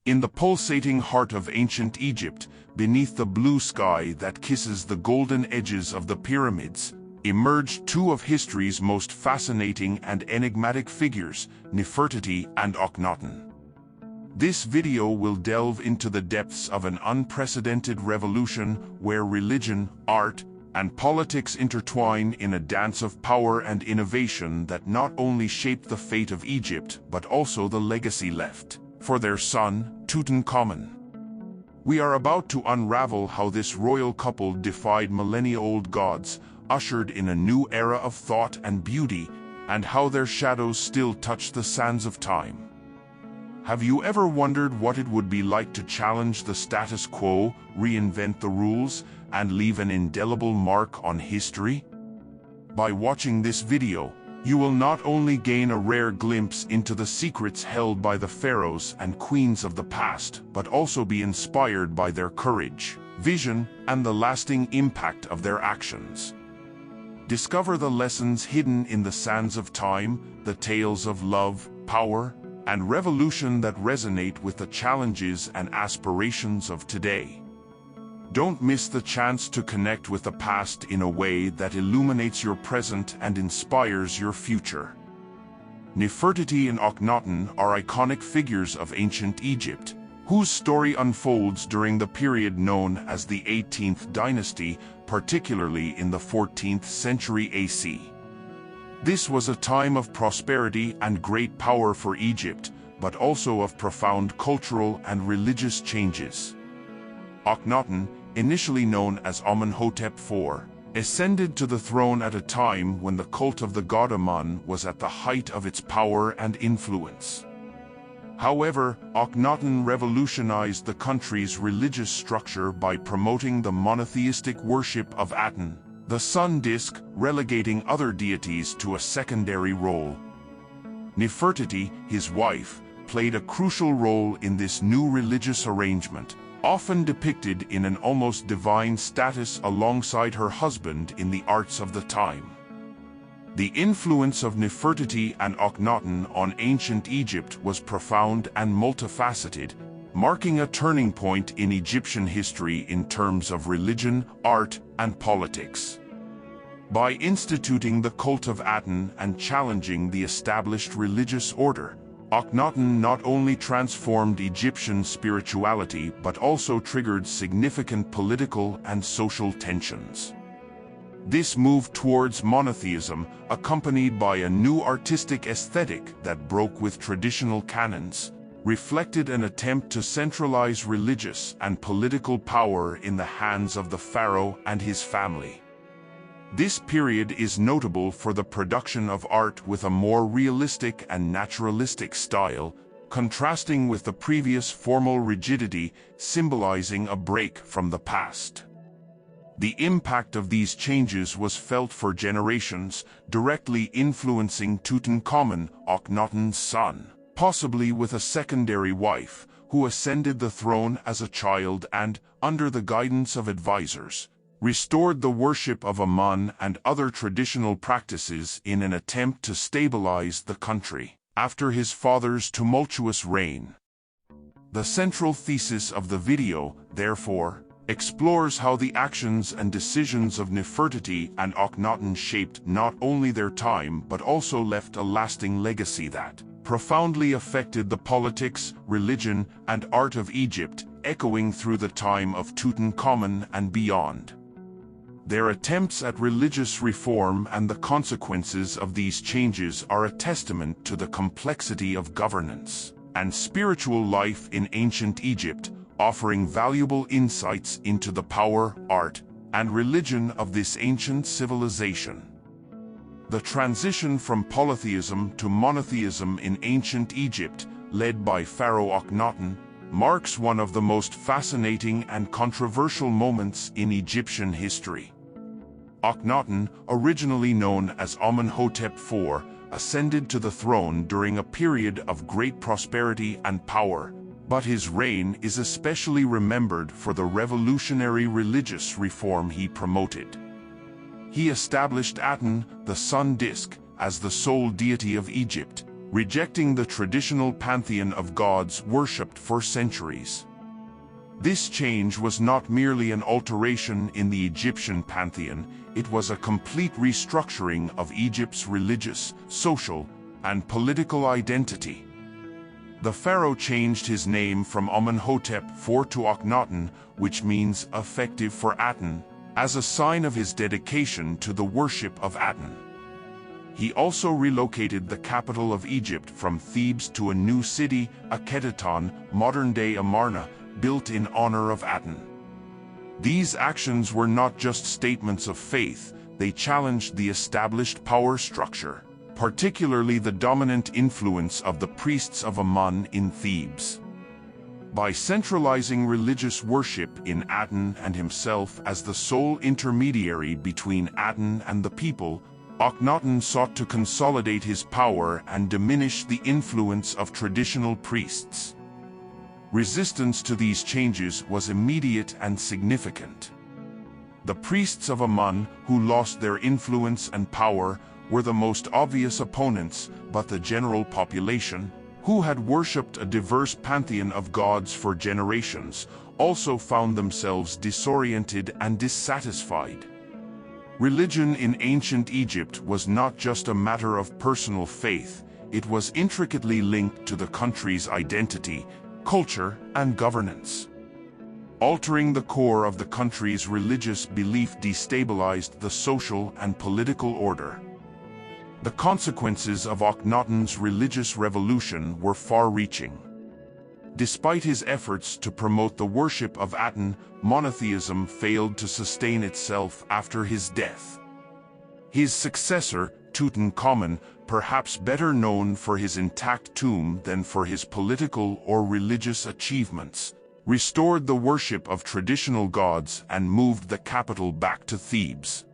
In the pulsating heart of ancient Egypt, beneath the blue sky that kisses the golden edges of the pyramids, emerged two of history's most fascinating and enigmatic figures, Nefertiti and Akhenaten. This video will delve into the depths of an unprecedented revolution where religion, art, and politics intertwine in a dance of power and innovation that not only shaped the fate of Egypt but also the legacy left for their son, Tutankhamun. We are about to unravel how this royal couple defied millennia-old gods, ushered in a new era of thought and beauty, and how their shadows still touch the sands of time. Have you ever wondered what it would be like to challenge the status quo, reinvent the rules, and leave an indelible mark on history? By watching this video, you will not only gain a rare glimpse into the secrets held by the pharaohs and queens of the past, but also be inspired by their courage, vision, and the lasting impact of their actions. Discover the lessons hidden in the sands of time, the tales of love, power, and revolution that resonate with the challenges and aspirations of today. Don't miss the chance to connect with the past in a way that illuminates your present and inspires your future. Nefertiti and Akhenaten are iconic figures of ancient Egypt, whose story unfolds during the period known as the 18th dynasty, particularly in the 14th century AC. This was a time of prosperity and great power for Egypt, but also of profound cultural and religious changes. Akhenaten, initially known as Amenhotep IV, ascended to the throne at a time when the cult of the god Amun was at the height of its power and influence. However, Akhenaten revolutionized the country's religious structure by promoting the monotheistic worship of Aten, the sun disk, relegating other deities to a secondary role. Nefertiti, his wife, played a crucial role in this new religious arrangement, often depicted in an almost divine status alongside her husband in the arts of the time. The influence of Nefertiti and Akhenaten on ancient Egypt was profound and multifaceted, marking a turning point in Egyptian history in terms of religion, art, and politics. By instituting the cult of Aten and challenging the established religious order, Akhenaten not only transformed Egyptian spirituality but also triggered significant political and social tensions. This move towards monotheism, accompanied by a new artistic aesthetic that broke with traditional canons, reflected an attempt to centralize religious and political power in the hands of the pharaoh and his family. This period is notable for the production of art with a more realistic and naturalistic style, contrasting with the previous formal rigidity, symbolizing a break from the past. The impact of these changes was felt for generations, directly influencing Tutankhamun, Akhenaten's son, possibly with a secondary wife, who ascended the throne as a child and, under the guidance of advisors, restored the worship of Amun and other traditional practices in an attempt to stabilize the country after his father's tumultuous reign. The central thesis of the video, therefore, explores how the actions and decisions of Nefertiti and Akhenaten shaped not only their time but also left a lasting legacy that profoundly affected the politics, religion, and art of Egypt, echoing through the time of Tutankhamun and beyond. Their attempts at religious reform and the consequences of these changes are a testament to the complexity of governance and spiritual life in ancient Egypt, offering valuable insights into the power, art, and religion of this ancient civilization. The transition from polytheism to monotheism in ancient Egypt, led by Pharaoh Akhenaten, marks one of the most fascinating and controversial moments in Egyptian history. Akhenaten, originally known as Amenhotep IV, ascended to the throne during a period of great prosperity and power, but his reign is especially remembered for the revolutionary religious reform he promoted. He established Aten, the sun disk, as the sole deity of Egypt, rejecting the traditional pantheon of gods worshipped for centuries. This change was not merely an alteration in the Egyptian pantheon, it was a complete restructuring of Egypt's religious, social, and political identity. The pharaoh changed his name from Amenhotep IV to Akhenaten, which means effective for Aten, as a sign of his dedication to the worship of Aten. He also relocated the capital of Egypt from Thebes to a new city, Akhetaten, modern-day Amarna, built in honor of Aten. These actions were not just statements of faith, they challenged the established power structure, particularly the dominant influence of the priests of Amun in Thebes. By centralizing religious worship in Aten and himself as the sole intermediary between Aten and the people, Akhenaten sought to consolidate his power and diminish the influence of traditional priests. Resistance to these changes was immediate and significant. The priests of Amun, who lost their influence and power, were the most obvious opponents, but the general population, who had worshipped a diverse pantheon of gods for generations, also found themselves disoriented and dissatisfied. Religion in ancient Egypt was not just a matter of personal faith, it was intricately linked to the country's identity, culture, and governance. Altering the core of the country's religious belief destabilized the social and political order. The consequences of Akhenaten's religious revolution were far-reaching. Despite his efforts to promote the worship of Aten, monotheism failed to sustain itself after his death. His successor, Tutankhamun, perhaps better known for his intact tomb than for his political or religious achievements, restored the worship of traditional gods and moved the capital back to Thebes.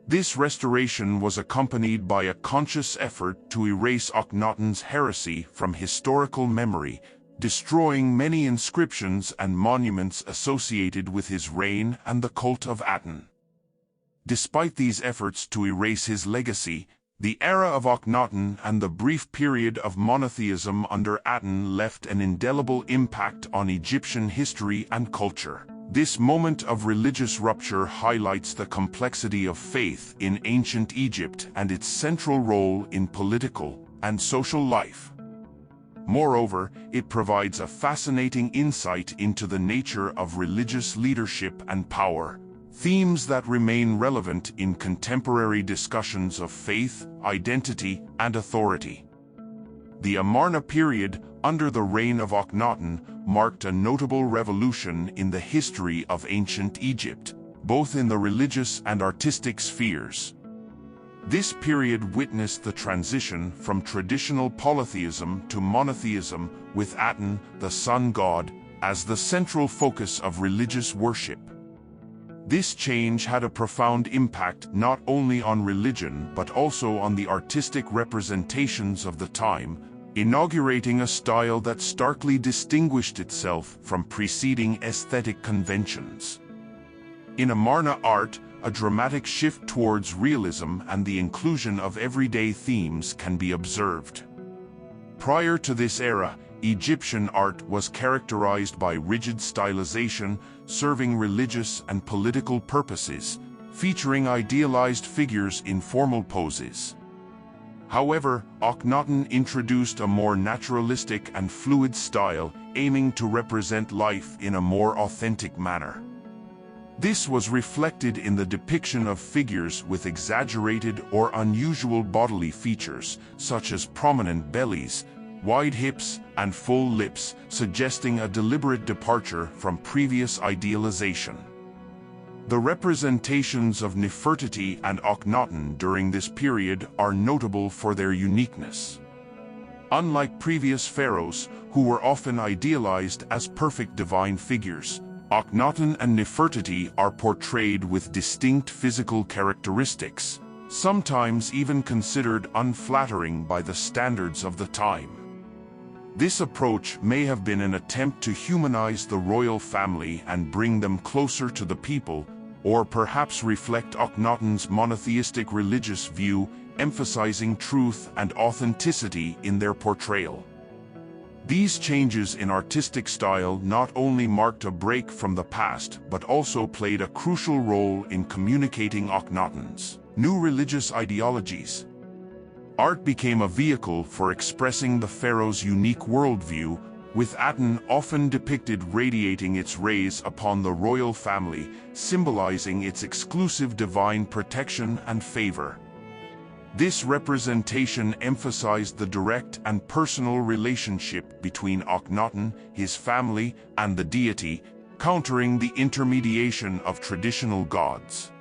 This restoration was accompanied by a conscious effort to erase Akhenaten's heresy from historical memory, destroying many inscriptions and monuments associated with his reign and the cult of Aten. Despite these efforts to erase his legacy, the era of Akhenaten and the brief period of monotheism under Aten left an indelible impact on Egyptian history and culture. This moment of religious rupture highlights the complexity of faith in ancient Egypt and its central role in political and social life. Moreover, it provides a fascinating insight into the nature of religious leadership and power, themes that remain relevant in contemporary discussions of faith, identity, and authority. The Amarna period, under the reign of Akhenaten, marked a notable revolution in the history of ancient Egypt, both in the religious and artistic spheres. This period witnessed the transition from traditional polytheism to monotheism, with Aten, the sun god, as the central focus of religious worship. This change had a profound impact not only on religion but also on the artistic representations of the time, inaugurating a style that starkly distinguished itself from preceding aesthetic conventions. In Amarna art, a dramatic shift towards realism and the inclusion of everyday themes can be observed. Prior to this era, Egyptian art was characterized by rigid stylization, serving religious and political purposes, featuring idealized figures in formal poses. However, Akhenaten introduced a more naturalistic and fluid style, aiming to represent life in a more authentic manner. This was reflected in the depiction of figures with exaggerated or unusual bodily features, such as prominent bellies, wide hips, and full lips, suggesting a deliberate departure from previous idealization. The representations of Nefertiti and Akhenaten during this period are notable for their uniqueness. Unlike previous pharaohs, who were often idealized as perfect divine figures, Akhenaten and Nefertiti are portrayed with distinct physical characteristics, sometimes even considered unflattering by the standards of the time. This approach may have been an attempt to humanize the royal family and bring them closer to the people, or perhaps reflect Akhenaten's monotheistic religious view, emphasizing truth and authenticity in their portrayal. These changes in artistic style not only marked a break from the past but also played a crucial role in communicating Akhenaten's new religious ideologies. Art became a vehicle for expressing the pharaoh's unique worldview, with Aten often depicted radiating its rays upon the royal family, symbolizing its exclusive divine protection and favor. This representation emphasized the direct and personal relationship between Akhenaten, his family, and the deity, countering the intermediation of traditional gods.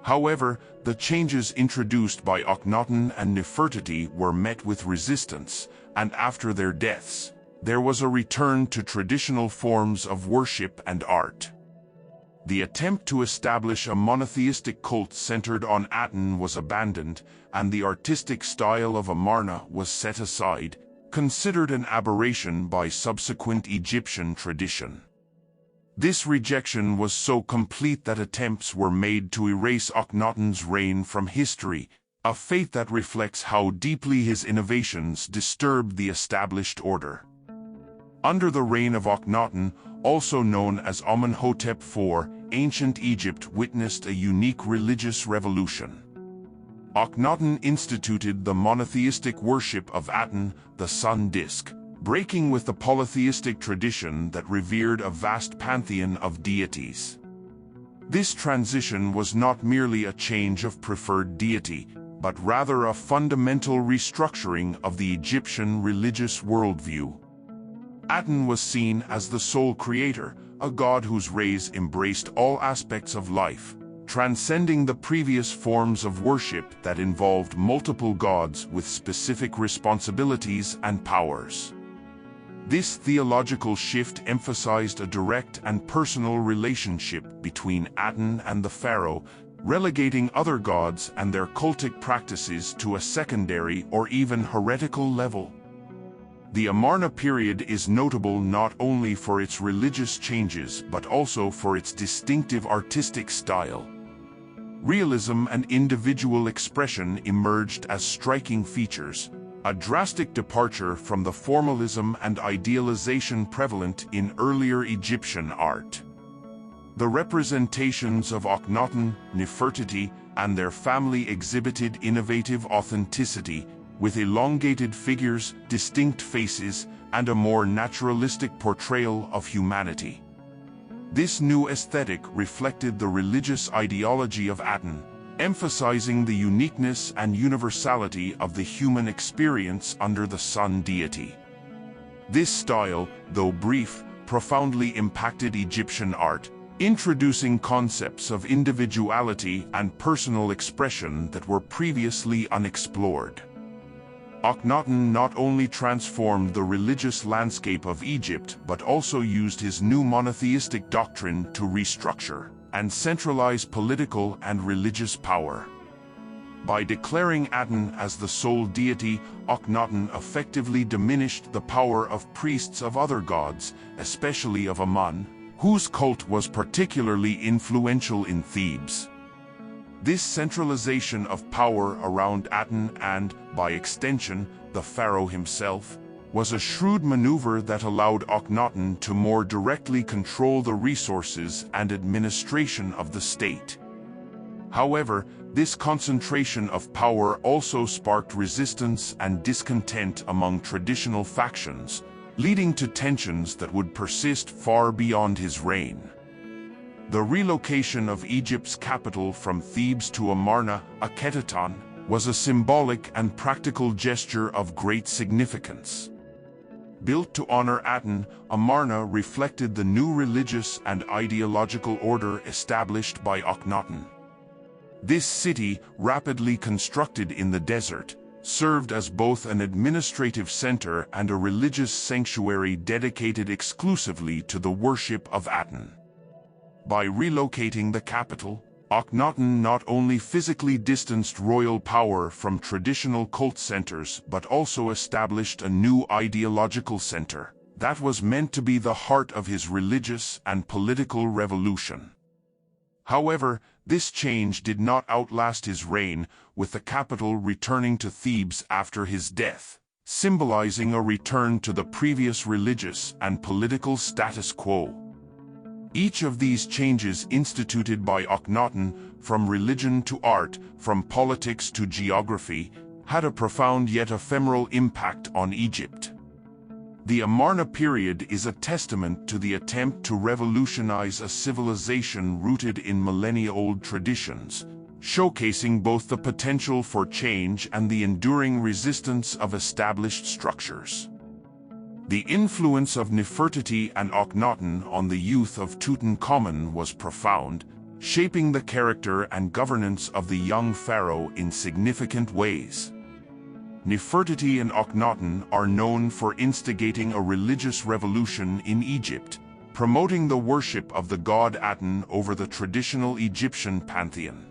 However, the changes introduced by Akhenaten and Nefertiti were met with resistance, and after their deaths, there was a return to traditional forms of worship and art. The attempt to establish a monotheistic cult centered on Aten was abandoned, and the artistic style of Amarna was set aside, considered an aberration by subsequent Egyptian tradition. This rejection was so complete that attempts were made to erase Akhenaten's reign from history, a fate that reflects how deeply his innovations disturbed the established order. Under the reign of Akhenaten, also known as Amenhotep IV, ancient Egypt witnessed a unique religious revolution. Akhenaten instituted the monotheistic worship of Aten, the sun disk, breaking with the polytheistic tradition that revered a vast pantheon of deities. This transition was not merely a change of preferred deity, but rather a fundamental restructuring of the Egyptian religious worldview. Aten was seen as the sole creator, a god whose rays embraced all aspects of life, transcending the previous forms of worship that involved multiple gods with specific responsibilities and powers. This theological shift emphasized a direct and personal relationship between Aten and the pharaoh, relegating other gods and their cultic practices to a secondary or even heretical level. The Amarna period is notable not only for its religious changes but also for its distinctive artistic style. Realism and individual expression emerged as striking features, a drastic departure from the formalism and idealization prevalent in earlier Egyptian art. The representations of Akhenaten, Nefertiti, and their family exhibited innovative authenticity, with elongated figures, distinct faces, and a more naturalistic portrayal of humanity. This new aesthetic reflected the religious ideology of Aten, emphasizing the uniqueness and universality of the human experience under the sun deity. This style, though brief, profoundly impacted Egyptian art, introducing concepts of individuality and personal expression that were previously unexplored. Akhenaten not only transformed the religious landscape of Egypt but also used his new monotheistic doctrine to restructure and centralize political and religious power. By declaring Aten as the sole deity, Akhenaten effectively diminished the power of priests of other gods, especially of Amun, whose cult was particularly influential in Thebes. This centralization of power around Aten and, by extension, the pharaoh himself, was a shrewd maneuver that allowed Akhenaten to more directly control the resources and administration of the state. However, this concentration of power also sparked resistance and discontent among traditional factions, leading to tensions that would persist far beyond his reign. The relocation of Egypt's capital from Thebes to Amarna, Akhenaten, was a symbolic and practical gesture of great significance. Built to honor Aten, Amarna reflected the new religious and ideological order established by Akhenaten. This city, rapidly constructed in the desert, served as both an administrative center and a religious sanctuary dedicated exclusively to the worship of Aten. By relocating the capital, Akhenaten not only physically distanced royal power from traditional cult centers but also established a new ideological center that was meant to be the heart of his religious and political revolution. However, This change did not outlast his reign, with the capital returning to Thebes after his death, symbolizing a return to the previous religious and political status quo. Each of these changes instituted by Akhenaten, from religion to art, from politics to geography, had a profound yet ephemeral impact on Egypt. The Amarna period is a testament to the attempt to revolutionize a civilization rooted in millennia-old traditions, showcasing both the potential for change and the enduring resistance of established structures. The influence of Nefertiti and Akhenaten on the youth of Tutankhamun was profound, shaping the character and governance of the young pharaoh in significant ways. Nefertiti and Akhenaten are known for instigating a religious revolution in Egypt, promoting the worship of the god Aten over the traditional Egyptian pantheon.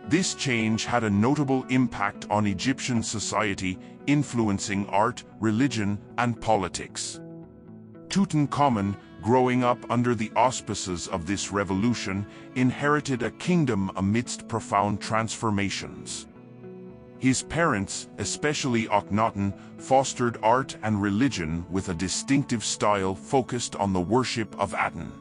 This change had a notable impact on Egyptian society, influencing art, religion, and politics. Tutankhamun, growing up under the auspices of this revolution, inherited a kingdom amidst profound transformations. His parents, especially Akhenaten, fostered art and religion with a distinctive style focused on the worship of Aten.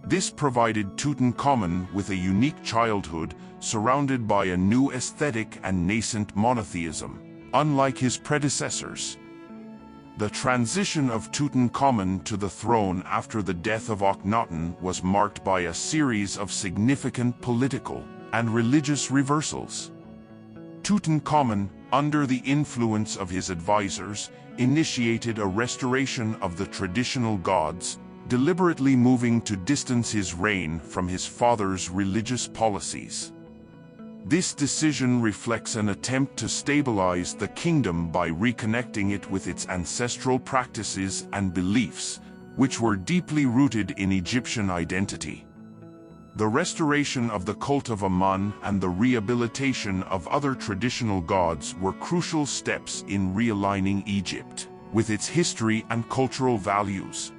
This provided Tutankhamun with a unique childhood, surrounded by a new aesthetic and nascent monotheism, unlike his predecessors. The transition of Tutankhamun to the throne after the death of Akhenaten was marked by a series of significant political and religious reversals. Tutankhamun, under the influence of his advisors, initiated a restoration of the traditional gods, deliberately moving to distance his reign from his father's religious policies. This decision reflects an attempt to stabilize the kingdom by reconnecting it with its ancestral practices and beliefs, which were deeply rooted in Egyptian identity. The restoration of the cult of Amun and the rehabilitation of other traditional gods were crucial steps in realigning Egypt with its history and cultural values.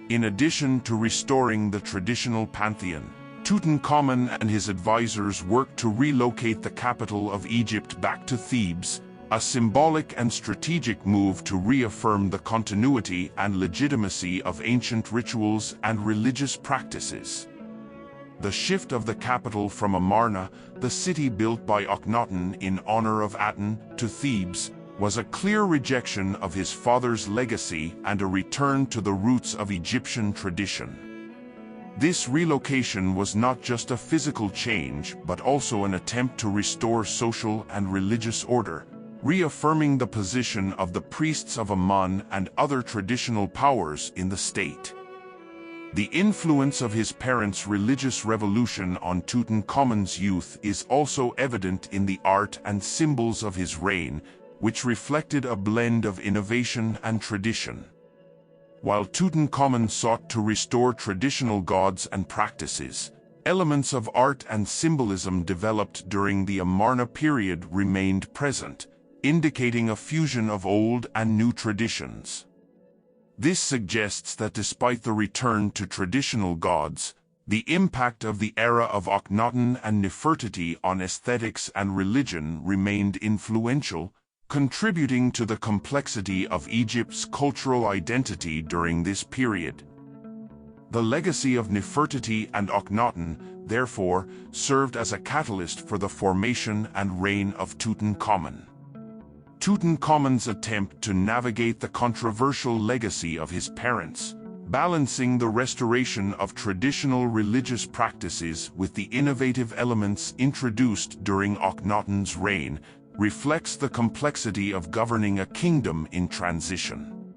In addition to restoring the traditional pantheon, Tutankhamun and his advisors worked to relocate the capital of Egypt back to Thebes, a symbolic and strategic move to reaffirm the continuity and legitimacy of ancient rituals and religious practices. The shift of the capital from Amarna, the city built by Akhenaten in honor of Aten, to Thebes, was a clear rejection of his father's legacy and a return to the roots of Egyptian tradition. This relocation was not just a physical change, but also an attempt to restore social and religious order, reaffirming the position of the priests of Amun and other traditional powers in the state. The influence of his parents' religious revolution on Tutankhamun's youth is also evident in the art and symbols of his reign, which reflected a blend of innovation and tradition. While Tutankhamun sought to restore traditional gods and practices, elements of art and symbolism developed during the Amarna period remained present, indicating a fusion of old and new traditions. This suggests that despite the return to traditional gods, the impact of the era of Akhenaten and Nefertiti on aesthetics and religion remained influential, contributing to the complexity of Egypt's cultural identity during this period. The legacy of Nefertiti and Akhenaten, therefore, served as a catalyst for the formation and reign of Tutankhamun. Tutankhamun's attempt to navigate the controversial legacy of his parents, balancing the restoration of traditional religious practices with the innovative elements introduced during Akhenaten's reign, reflects the complexity of governing a kingdom in transition.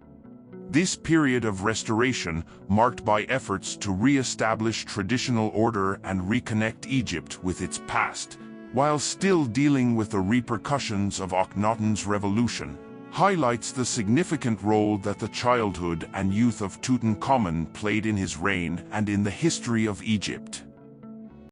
This period of restoration, marked by efforts to re-establish traditional order and reconnect Egypt with its past, while still dealing with the repercussions of Akhenaten's revolution, highlights the significant role that the childhood and youth of Tutankhamun played in his reign and in the history of Egypt.